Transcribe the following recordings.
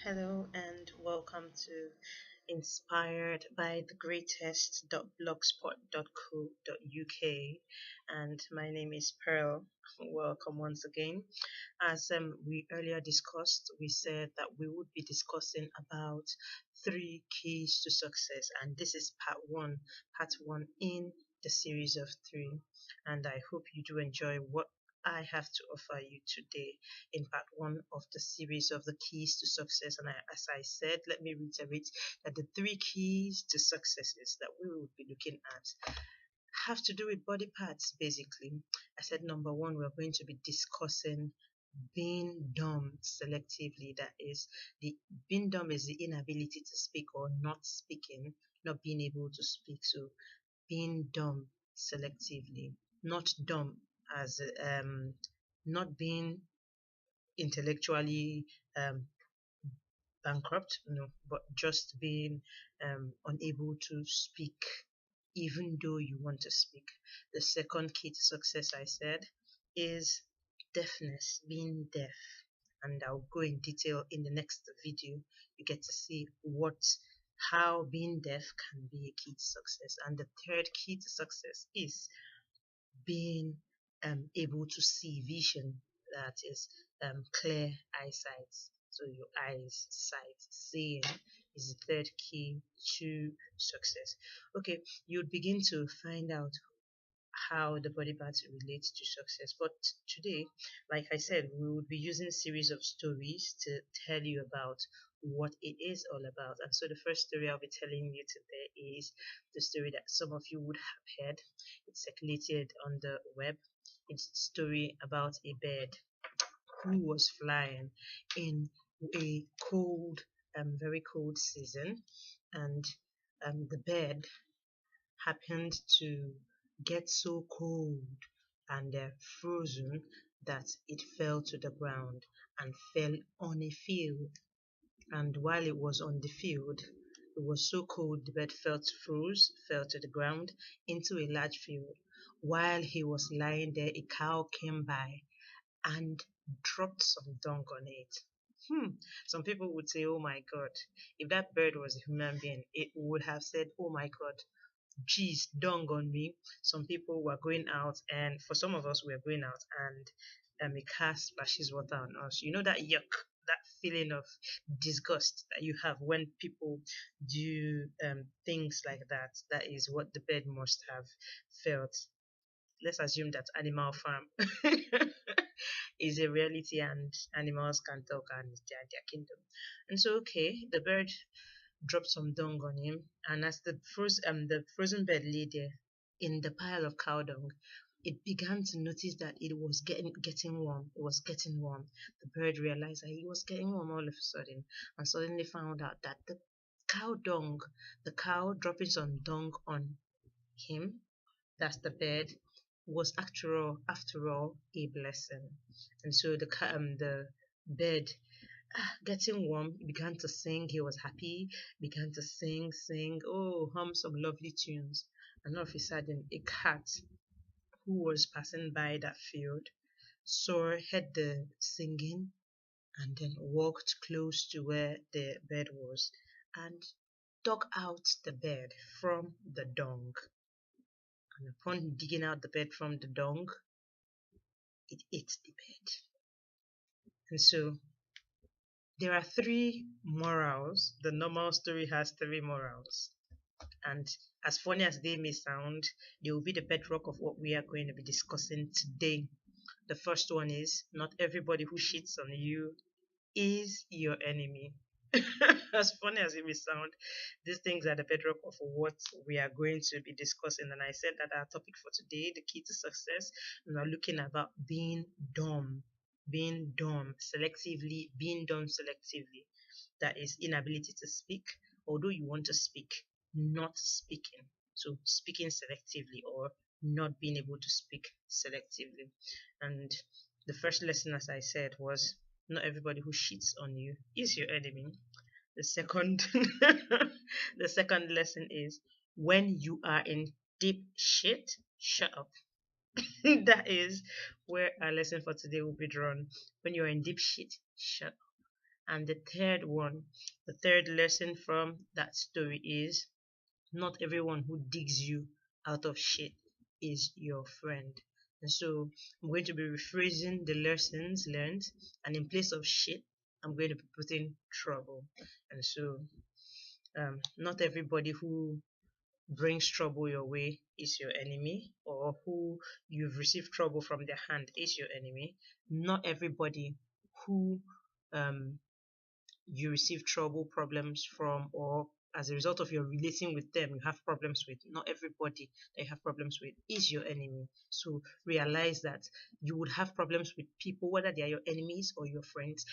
Hello and welcome to Inspired by the Greatest.blogspot.co.uk, and my name is Pearl. Welcome once again. As we earlier discussed, we said that we would be discussing about three keys to success, and this is part one in the series of three. And I hope you do enjoy what I have to offer you today in part one of the series of the keys to success. And as I said, let me reiterate that the three keys to successes that we will be looking at have to do with body parts basically. I said number one, we're going to be discussing being dumb selectively. That is, the being dumb is the inability to speak or not speaking, not being able to speak. So being dumb selectively, not dumb as not being intellectually um, bankrupt, no, but just being unable to speak even though you want to speak. The second key to success, I said, is deafness, being deaf. And I'll go in detail in the next video. You get to see how being deaf can be a key to success. And the third key to success is being able to see vision, that is clear eyesight. So your eyes sight, seeing, is the third key to success. Okay, you'd begin to find out how the body parts relate to success. But today, like I said, we will be using a series of stories to tell you about what it is all about. And so the first story I'll be telling you today is the story that some of you would have heard. It's circulated on the web. It's a story about a bird who was flying in a cold, very cold season, and the bird happened to get so cold and frozen that it fell to the ground and fell on a field. And while it was on the field, it was so cold the bird fell to the ground into a large field. While he was lying there, a cow came by and dropped some dung on it. Some people would say, oh my God, if that bird was a human being, it would have said, oh my God, geez, dung on me. Some people were going out, and for some of us, we are going out, and a car splashes water on us. You know that yuck, that feeling of disgust that you have when people do things like that. That is what the bird must have felt. Let's assume that Animal Farm is a reality and animals can talk and it's their kingdom. And so, okay, the bird dropped some dung on him, and as the frozen bird lay there in the pile of cow dung, it began to notice that it was getting warm. It was getting warm. The bird realized that it was getting warm all of a sudden, and suddenly found out that the cow dropping some dung on him, that's the bird, was after all a blessing. And so the bird, getting warm, began to sing. He was happy, began to sing, oh, hum some lovely tunes. And all of a sudden, a cat who was passing by that field heard the singing, and then walked close to where the bird was and dug out the bird from the dung. And upon digging out the bird from the dung, it ate the bird. And so there are three morals. The normal story has three morals. And as funny as they may sound, they will be the bedrock of what we are going to be discussing today. The first one is, not everybody who shits on you is your enemy. As funny as it may sound, these things are the bedrock of what we are going to be discussing. And I said that our topic for today, the key to success, we are looking about being dumb selectively, being dumb selectively. That is inability to speak, although you want to speak, not speaking. So speaking selectively, or not being able to speak selectively. And the first lesson, as I said, was not everybody who shits on you is your enemy. The second the second lesson is, when you are in deep shit, shut up. That is where our lesson for today will be drawn. When you're in deep shit, shut up. And the third lesson from that story is not everyone who digs you out of shit is your friend. And so I'm going to be rephrasing the lessons learned, and in place of shit, I'm going to be putting trouble. And so, not everybody who brings trouble your way is your enemy, or who you've received trouble from their hand is your enemy. Not everybody who um, you receive trouble, problems from, or as a result of your relating with them, you have problems with. Not everybody that you have problems with is your enemy. So realize that you would have problems with people, whether they are your enemies or your friends,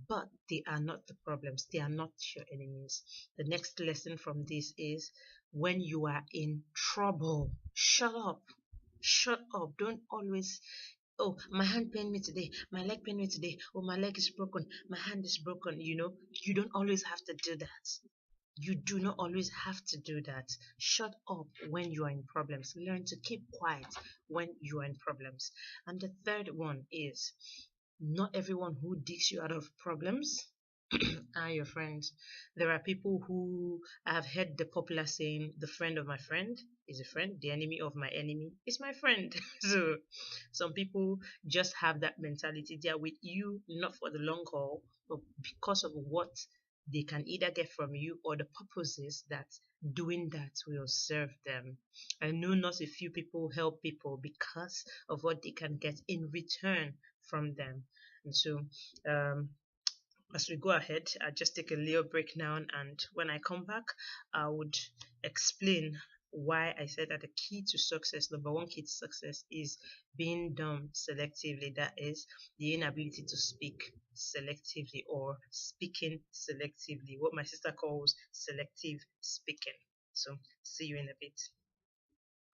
but they are not the problems. They are not your enemies. The next lesson from this is when you are in trouble, shut up. Shut up. Don't always, oh, my hand pain me today, my leg pain me today, oh, my leg is broken, my hand is broken. You don't always have to do that. You do not always have to do that. Shut up when you are in problems. Learn to keep quiet when you are in problems. And the third one is not everyone who digs you out of problems are your friends. There are people who have heard the popular saying, the friend of my friend is a friend, the enemy of my enemy is my friend. So some people just have that mentality. They are with you not for the long haul, but because of what they can either get from you or the purposes that doing that will serve them. I know not a few people help people because of what they can get in return from them. And so, um, as we go ahead, I'll just take a little break now, and when I come back, I would explain why I said that the key to success, number one key to success, is being dumb selectively. That is the inability to speak selectively or speaking selectively, what my sister calls selective speaking. So, see you in a bit.